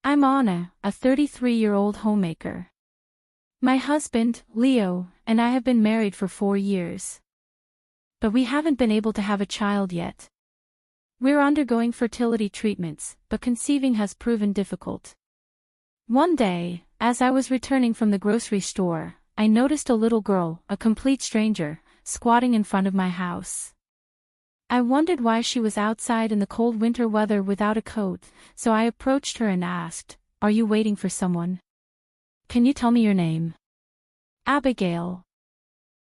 I'm Anna, a 33-year-old homemaker. My husband, Leo, and I have been married for 4 years. But we haven't been able to have a child yet. We're undergoing fertility treatments, but conceiving has proven difficult. One day, as I was returning from the grocery store, I noticed a little girl, a complete stranger, squatting in front of my house. I wondered why she was outside in the cold winter weather without a coat, so I approached her and asked, "Are you waiting for someone? Can you tell me your name?" "Abigail."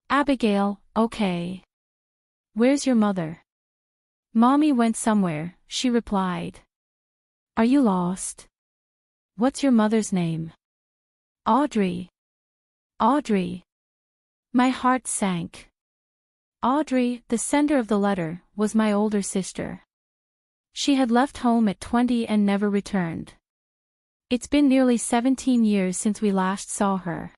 "Abigail, okay. Where's your mother?" "Mommy went somewhere," she replied. "Are you lost? What's your mother's name?" "Audrey." "Audrey." My heart sank. Audrey, the sender of the letter, was my older sister. She had left home at 20 and never returned. It's been nearly 17 years since we last saw her.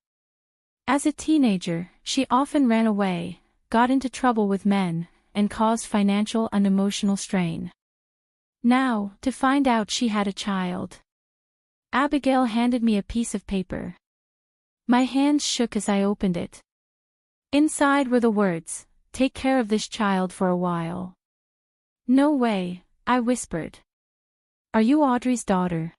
As a teenager, she often ran away, got into trouble with men, and caused financial and emotional strain. Now, to find out she had a child. Abigail handed me a piece of paper. My hands shook as I opened it. Inside were the words, "Take care of this child for a while." "No way," I whispered. "Are you Audrey's daughter?"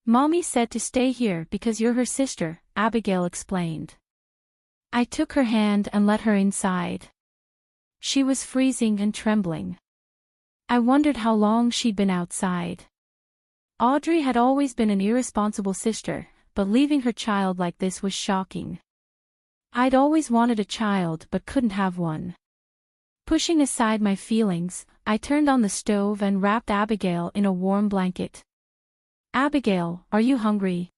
"Mommy said to stay here because you're her sister," Abigail explained. I took her hand and let her inside. She was freezing and trembling. I wondered how long she'd been outside. Audrey had always been an irresponsible sister, but leaving her child like this was shocking. I'd always wanted a child but couldn't have one. Pushing aside my feelings, I turned on the stove and wrapped Abigail in a warm blanket. "Abigail, are you hungry?"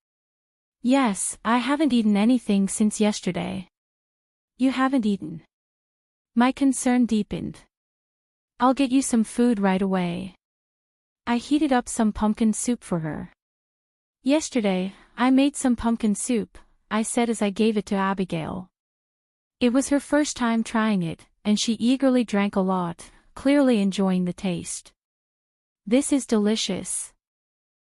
"Yes, I haven't eaten anything since yesterday." "You haven't eaten?" My concern deepened. "I'll get you some food right away." I heated up some pumpkin soup for her. "Yesterday, I made some pumpkin soup," I said as I gave it to Abigail. It was her first time trying it, and she eagerly drank a lot, clearly enjoying the taste. "This is delicious."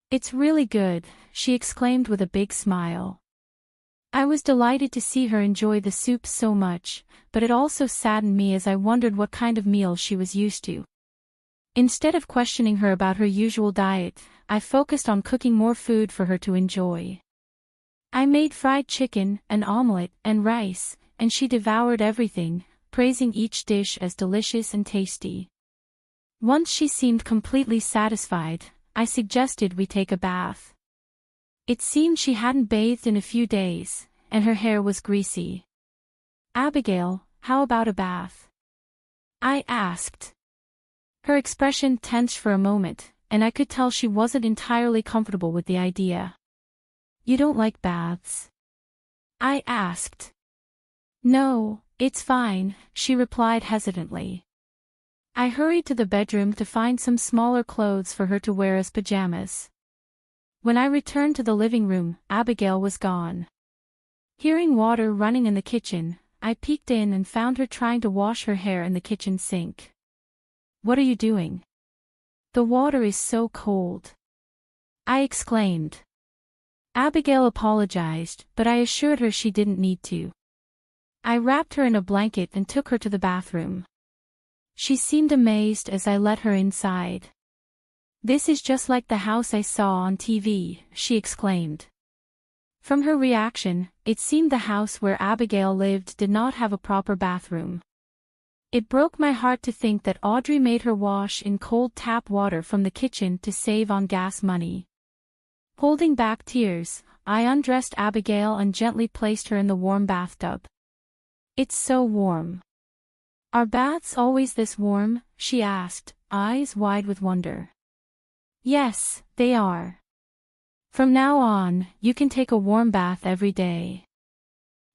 "It's really good," she exclaimed with a big smile. I was delighted to see her enjoy the soup so much, but it also saddened me as I wondered what kind of meal she was used to. Instead of questioning her about her usual diet, I focused on cooking more food for her to enjoy. I made fried chicken, an omelette, and rice, and she devoured everything, praising each dish as delicious and tasty. Once she seemed completely satisfied, I suggested we take a bath. It seemed she hadn't bathed in a few days, and her hair was greasy. "Abigail, how about a bath?" I asked. Her expression tensed for a moment, and I could tell she wasn't entirely comfortable with the idea. "You don't like baths?" I asked. "No, it's fine," she replied hesitantly. I hurried to the bedroom to find some smaller clothes for her to wear as pajamas. When I returned to the living room, Abigail was gone. Hearing water running in the kitchen, I peeked in and found her trying to wash her hair in the kitchen sink. "What are you doing? The water is so cold," I exclaimed. Abigail apologized, but I assured her she didn't need to. I wrapped her in a blanket and took her to the bathroom. She seemed amazed as I let her inside. "This is just like the house I saw on TV," she exclaimed. From her reaction, it seemed the house where Abigail lived did not have a proper bathroom. It broke my heart to think that Audrey made her wash in cold tap water from the kitchen to save on gas money. Holding back tears, I undressed Abigail and gently placed her in the warm bathtub. "It's so warm." "Are baths always this warm?" she asked, eyes wide with wonder. "Yes, they are. From now on, you can take a warm bath every day."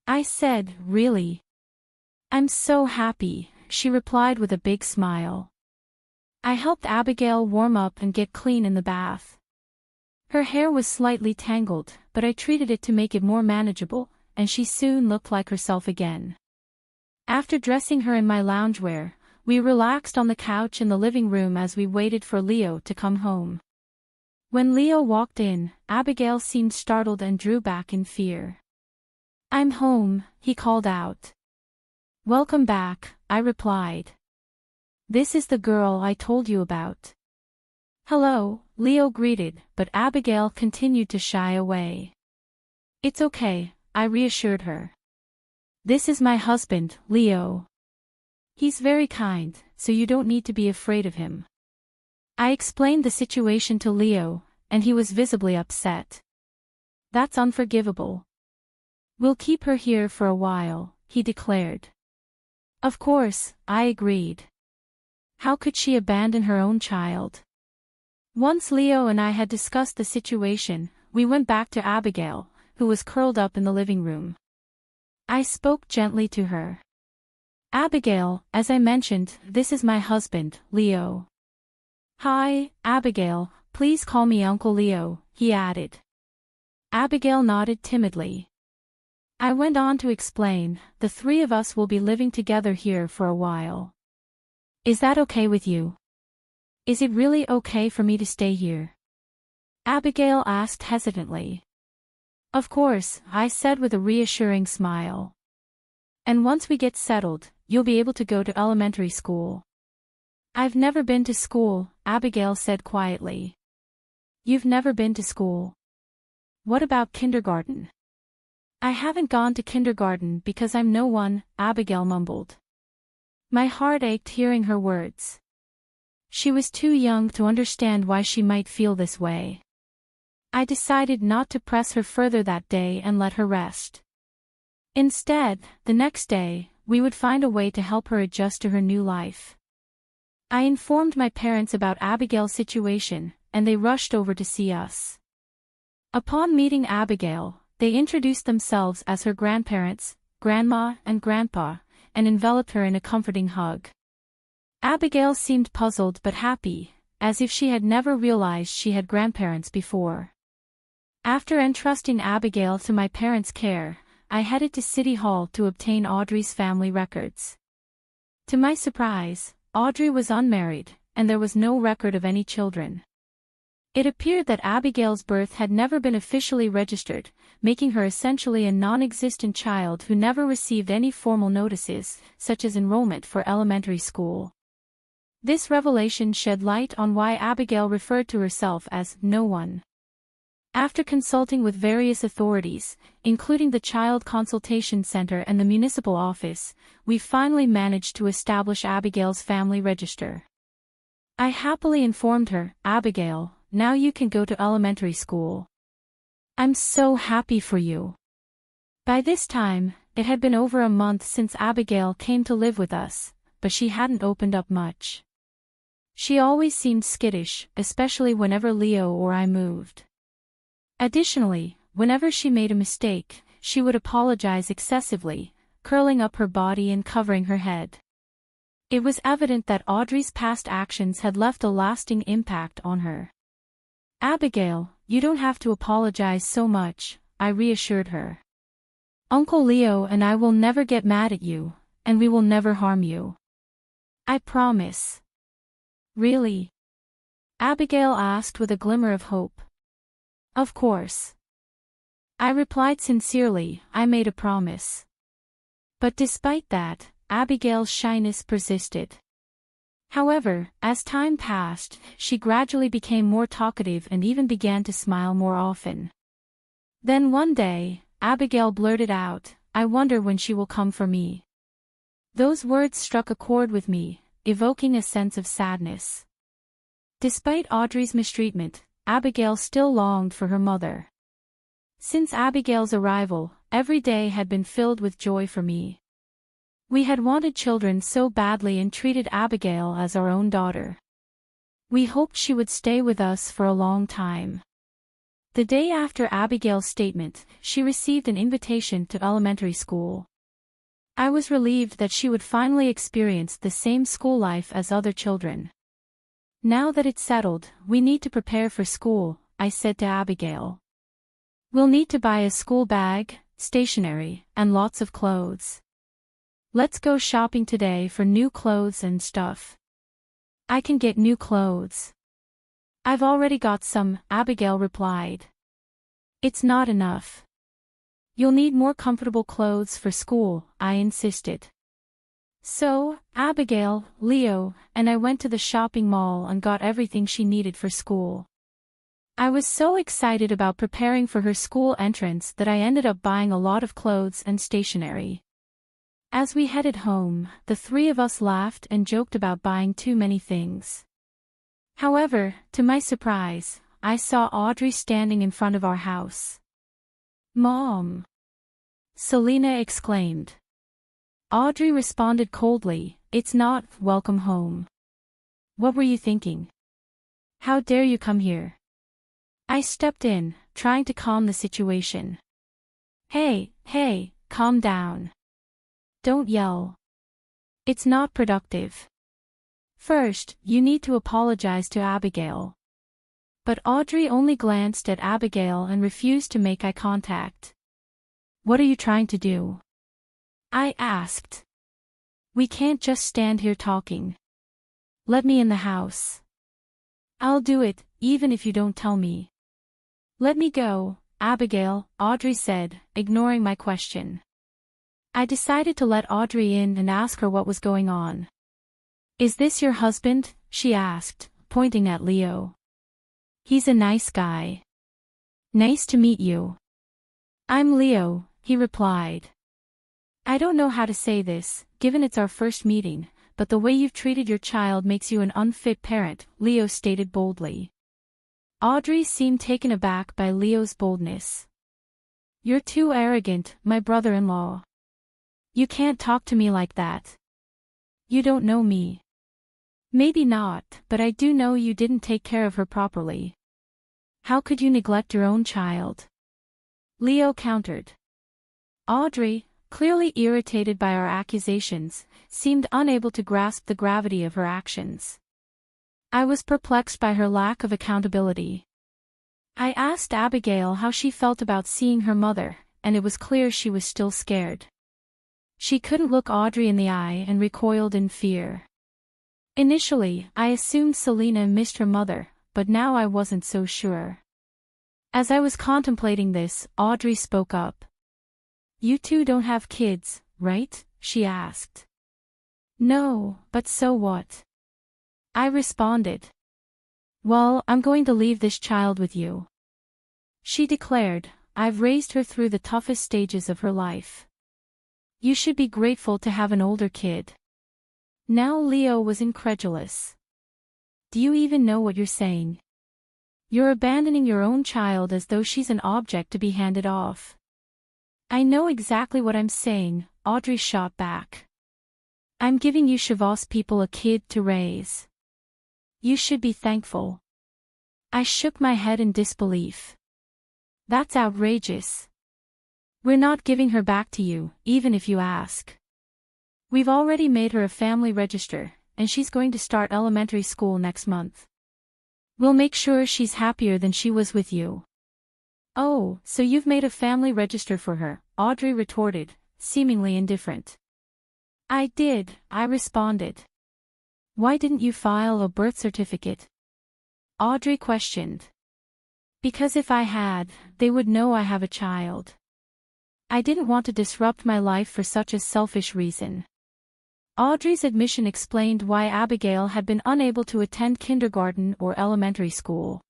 I said, "Really?" "I'm so happy," she replied with a big smile. I helped Abigail warm up and get clean in the bath. Her hair was slightly tangled, but I treated it to make it more manageable, and she soon looked like herself again. After dressing her in my loungewear, we relaxed on the couch in the living room as we waited for Leo to come home. When Leo walked in, Abigail seemed startled and drew back in fear. "I'm home," he called out. "Welcome back," I replied. "This is the girl I told you about." "Hello," Leo greeted, but Abigail continued to shy away. "It's okay," I reassured her. "This is my husband, Leo. He's very kind, so you don't need to be afraid of him." I explained the situation to Leo, and he was visibly upset. "That's unforgivable. We'll keep her here for a while," he declared. "Of course," I agreed. How could she abandon her own child? Once Leo and I had discussed the situation, we went back to Abigail, who was curled up in the living room. I spoke gently to her. "Abigail, as I mentioned, this is my husband, Leo." "Hi, Abigail, please call me Uncle Leo," he added. Abigail nodded timidly. I went on to explain, "The three of us will be living together here for a while. Is that okay with you? Is it really okay for me to stay here?" Abigail asked hesitantly. "Of course," I said with a reassuring smile. "And once we get settled, you'll be able to go to elementary school." "I've never been to school," Abigail said quietly. "You've never been to school? What about kindergarten?" "I haven't gone to kindergarten because I'm no one," Abigail mumbled. My heart ached hearing her words. She was too young to understand why she might feel this way. I decided not to press her further that day and let her rest. Instead, the next day, we would find a way to help her adjust to her new life. I informed my parents about Abigail's situation, and they rushed over to see us. Upon meeting Abigail, they introduced themselves as her grandparents, Grandma and Grandpa, and enveloped her in a comforting hug. Abigail seemed puzzled but happy, as if she had never realized she had grandparents before. After entrusting Abigail to my parents' care, I headed to City Hall to obtain Audrey's family records. To my surprise, Audrey was unmarried, and there was no record of any children. It appeared that Abigail's birth had never been officially registered, making her essentially a non-existent child who never received any formal notices, such as enrollment for elementary school. This revelation shed light on why Abigail referred to herself as no one. After consulting with various authorities, including the Child Consultation Center and the municipal office, we finally managed to establish Abigail's family register. I happily informed her, "Abigail, now you can go to elementary school. I'm so happy for you." By this time, it had been over a month since Abigail came to live with us, but she hadn't opened up much. She always seemed skittish, especially whenever Leo or I moved. Additionally, whenever she made a mistake, she would apologize excessively, curling up her body and covering her head. It was evident that Audrey's past actions had left a lasting impact on her. "Abigail, you don't have to apologize so much," I reassured her. "Uncle Leo and I will never get mad at you, and we will never harm you. I promise." "Really?" Abigail asked with a glimmer of hope. "Of course." I replied sincerely, I made a promise. But despite that, Abigail's shyness persisted. However, as time passed, she gradually became more talkative and even began to smile more often. Then one day, Abigail blurted out, "I wonder when she will come for me." Those words struck a chord with me, evoking a sense of sadness. Despite Audrey's mistreatment, Abigail still longed for her mother. Since Abigail's arrival, every day had been filled with joy for me. We had wanted children so badly and treated Abigail as our own daughter. We hoped she would stay with us for a long time. The day after Abigail's statement, she received an invitation to elementary school. I was relieved that she would finally experience the same school life as other children. "Now that it's settled, we need to prepare for school," I said to Abigail. "We'll need to buy a school bag, stationery, and lots of clothes. Let's go shopping today for new clothes and stuff." "I can get new clothes." I've already got some, Abigail replied. It's not enough. You'll need more comfortable clothes for school, I insisted. So, Abigail, Leo, and I went to the shopping mall and got everything she needed for school. I was so excited about preparing for her school entrance that I ended up buying a lot of clothes and stationery. As we headed home, the three of us laughed and joked about buying too many things. However, to my surprise, I saw Audrey standing in front of our house. "Mom!" Selena exclaimed. Audrey responded coldly, "It's not, welcome home. What were you thinking? How dare you come here?" I stepped in, trying to calm the situation. Hey, calm down. Don't yell. It's not productive. First, you need to apologize to Abigail. But Audrey only glanced at Abigail and refused to make eye contact. "What are you trying to do?" I asked. "We can't just stand here talking. Let me in the house." "I'll do it, even if you don't tell me." "Let me go, Abigail," Audrey said, ignoring my question. I decided to let Audrey in and ask her what was going on. "Is this your husband?" she asked, pointing at Leo. "He's a nice guy." "Nice to meet you." "I'm Leo," he replied. "I don't know how to say this, given it's our first meeting, but the way you've treated your child makes you an unfit parent," Leo stated boldly. Audrey seemed taken aback by Leo's boldness. "You're too arrogant, my brother-in-law. You can't talk to me like that. You don't know me." "Maybe not, but I do know you didn't take care of her properly. How could you neglect your own child?" Leo countered. Audrey, clearly irritated by our accusations, seemed unable to grasp the gravity of her actions. I was perplexed by her lack of accountability. I asked Abigail how she felt about seeing her mother, and it was clear she was still scared. She couldn't look Audrey in the eye and recoiled in fear. Initially, I assumed Selena missed her mother, but now I wasn't so sure. As I was contemplating this, Audrey spoke up. "You two don't have kids, right?" she asked. "No, but so what?" I responded. "Well, I'm going to leave this child with you," she declared. "I've raised her through the toughest stages of her life. You should be grateful to have an older kid." Now Leo was incredulous. "Do you even know what you're saying? You're abandoning your own child as though she's an object to be handed off." "I know exactly what I'm saying," Audrey shot back. "I'm giving you Shavos people a kid to raise. You should be thankful." I shook my head in disbelief. "That's outrageous. We're not giving her back to you, even if you ask. We've already made her a family register, and she's going to start elementary school next month. We'll make sure she's happier than she was with you." "Oh, so you've made a family register for her," Audrey retorted, seemingly indifferent. "I did," I responded. "Why didn't you file a birth certificate?" Audrey questioned. "Because if I had, they would know I have a child. I didn't want to disrupt my life for such a selfish reason." Audrey's admission explained why Abigail had been unable to attend kindergarten or elementary school.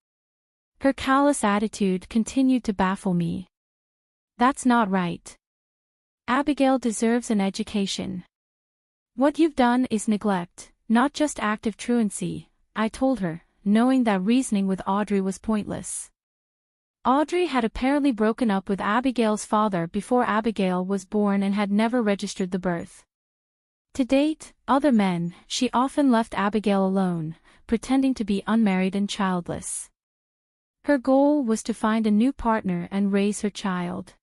Her callous attitude continued to baffle me. "That's not right. Abigail deserves an education. What you've done is neglect, not just active truancy," I told her, knowing that reasoning with Audrey was pointless. Audrey had apparently broken up with Abigail's father before Abigail was born and had never registered the birth. To date, other men, she often left Abigail alone, pretending to be unmarried and childless. Her goal was to find a new partner and raise her child.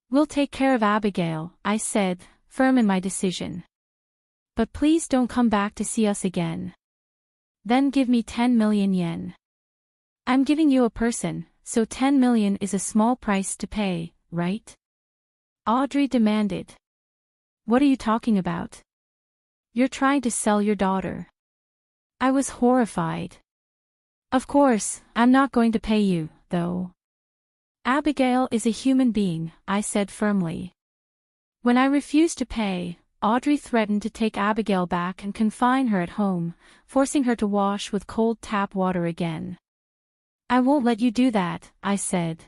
"We'll take care of Abigail," I said, firm in my decision. "But please don't come back to see us again. Then give me 10 million yen. I'm giving you a person, so 10 million is a small price to pay, right?" Audrey demanded. "What are you talking about? You're trying to sell your daughter." I was horrified. Of course, I'm not going to pay you, though. Abigail is a human being, I said firmly. When I refused to pay, Audrey threatened to take Abigail back and confine her at home, forcing her to wash with cold tap water again. I won't let you do that, I said.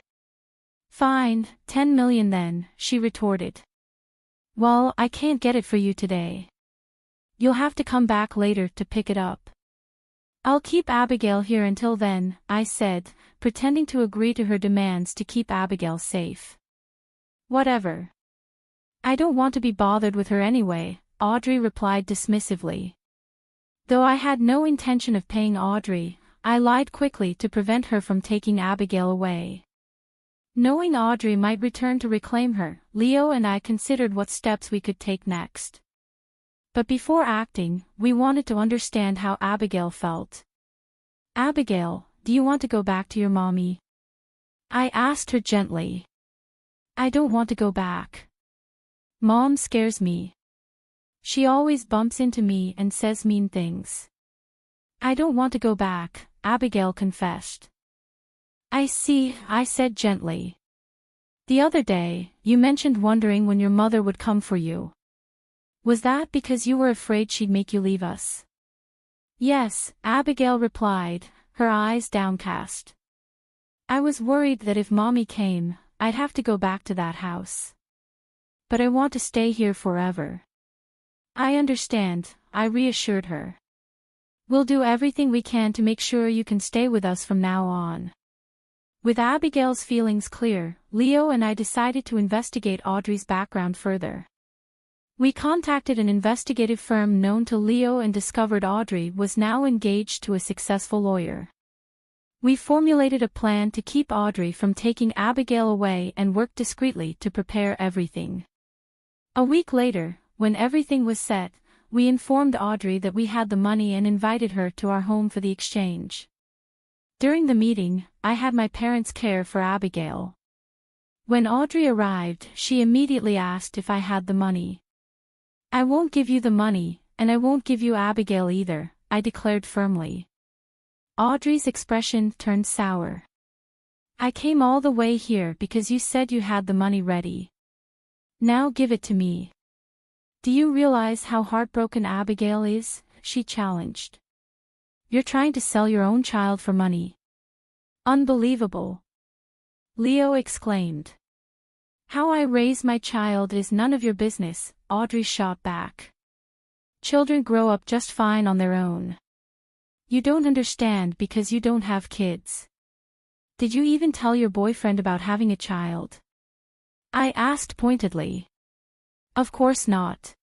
Fine, 10 million then, she retorted. Well, I can't get it for you today. You'll have to come back later to pick it up. I'll keep Abigail here until then, I said, pretending to agree to her demands to keep Abigail safe. Whatever. I don't want to be bothered with her anyway, Audrey replied dismissively. Though I had no intention of paying Audrey, I lied quickly to prevent her from taking Abigail away. Knowing Audrey might return to reclaim her, Leo and I considered what steps we could take next. But before acting, we wanted to understand how Abigail felt. Abigail, do you want to go back to your mommy? I asked her gently. I don't want to go back. Mom scares me. She always bumps into me and says mean things. I don't want to go back, Abigail confessed. I see, I said gently. The other day, you mentioned wondering when your mother would come for you. Was that because you were afraid she'd make you leave us? Yes, Abigail replied, her eyes downcast. I was worried that if Mommy came, I'd have to go back to that house. But I want to stay here forever. I understand, I reassured her. We'll do everything we can to make sure you can stay with us from now on. With Abigail's feelings clear, Leo and I decided to investigate Audrey's background further. We contacted an investigative firm known to Leo and discovered Audrey was now engaged to a successful lawyer. We formulated a plan to keep Audrey from taking Abigail away and worked discreetly to prepare everything. A week later, when everything was set, we informed Audrey that we had the money and invited her to our home for the exchange. During the meeting, I had my parents care for Abigail. When Audrey arrived, she immediately asked if I had the money. I won't give you the money, and I won't give you Abigail either, I declared firmly. Audrey's expression turned sour. I came all the way here because you said you had the money ready. Now give it to me. Do you realize how heartbroken Abigail is? She challenged. You're trying to sell your own child for money. Unbelievable. Leo exclaimed. How I raise my child is none of your business, Audrey shot back. Children grow up just fine on their own. You don't understand because you don't have kids. Did you even tell your boyfriend about having a child? I asked pointedly. Of course not.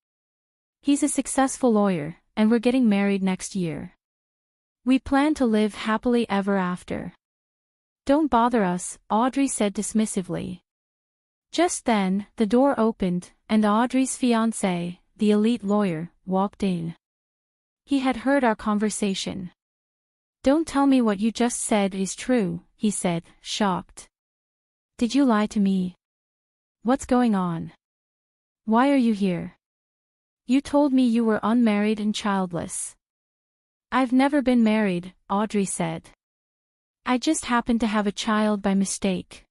He's a successful lawyer, and we're getting married next year. We plan to live happily ever after. Don't bother us, Audrey said dismissively. Just then, the door opened, and Audrey's fiancé, the elite lawyer, walked in. He had heard our conversation. Don't tell me what you just said is true, he said, shocked. Did you lie to me? What's going on? Why are you here? You told me you were unmarried and childless. I've never been married, Audrey said. I just happened to have a child by mistake.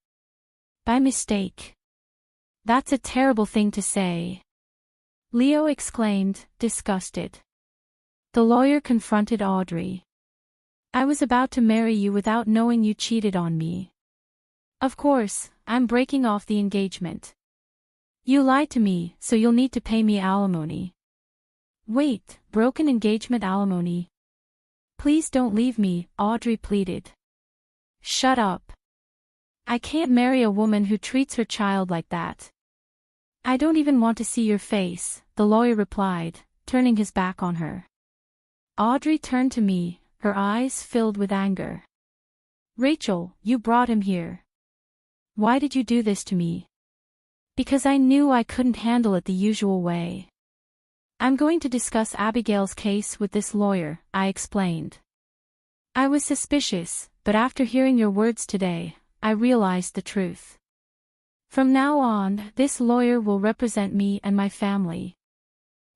By mistake. That's a terrible thing to say. Leo exclaimed, disgusted. The lawyer confronted Audrey. I was about to marry you without knowing you cheated on me. Of course, I'm breaking off the engagement. You lied to me, so you'll need to pay me alimony. Wait, broken engagement alimony? Please don't leave me, Audrey pleaded. Shut up. I can't marry a woman who treats her child like that. I don't even want to see your face, the lawyer replied, turning his back on her. Audrey turned to me, her eyes filled with anger. Rachel, you brought him here. Why did you do this to me? Because I knew I couldn't handle it the usual way. I'm going to discuss Abigail's case with this lawyer, I explained. I was suspicious, but after hearing your words today, I realized the truth. From now on, this lawyer will represent me and my family.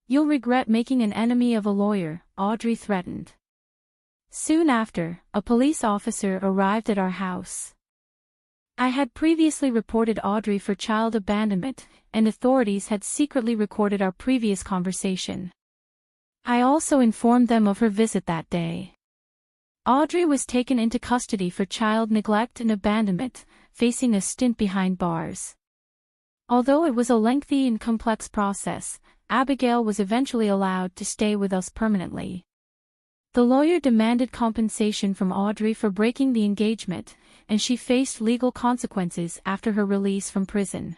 You'll regret making an enemy of a lawyer, Audrey threatened. Soon after, a police officer arrived at our house. I had previously reported Audrey for child abandonment, and authorities had secretly recorded our previous conversation. I also informed them of her visit that day. Audrey was taken into custody for child neglect and abandonment, facing a stint behind bars. Although it was a lengthy and complex process, Abigail was eventually allowed to stay with us permanently. The lawyer demanded compensation from Audrey for breaking the engagement, and she faced legal consequences after her release from prison.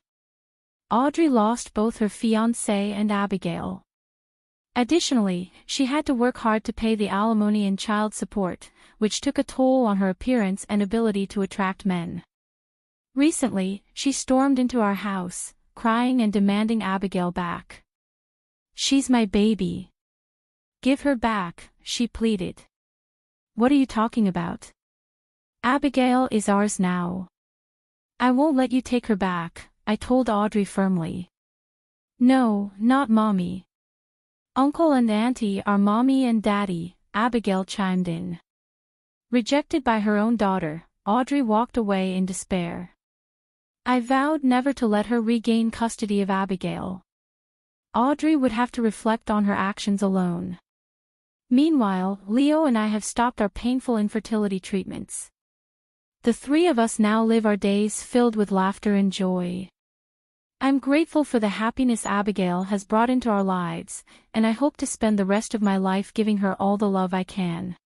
Audrey lost both her fiancé and Abigail. Additionally, she had to work hard to pay the alimony and child support, which took a toll on her appearance and ability to attract men. Recently, she stormed into our house, crying and demanding Abigail back. "She's my baby. Give her back," she pleaded. "What are you talking about? Abigail is ours now. I won't let you take her back," I told Audrey firmly. "No, not Mommy. Uncle and Auntie are Mommy and Daddy," Abigail chimed in. Rejected by her own daughter, Audrey walked away in despair. I vowed never to let her regain custody of Abigail. Audrey would have to reflect on her actions alone. Meanwhile, Leo and I have stopped our painful infertility treatments. The three of us now live our days filled with laughter and joy. I'm grateful for the happiness Abigail has brought into our lives, and I hope to spend the rest of my life giving her all the love I can.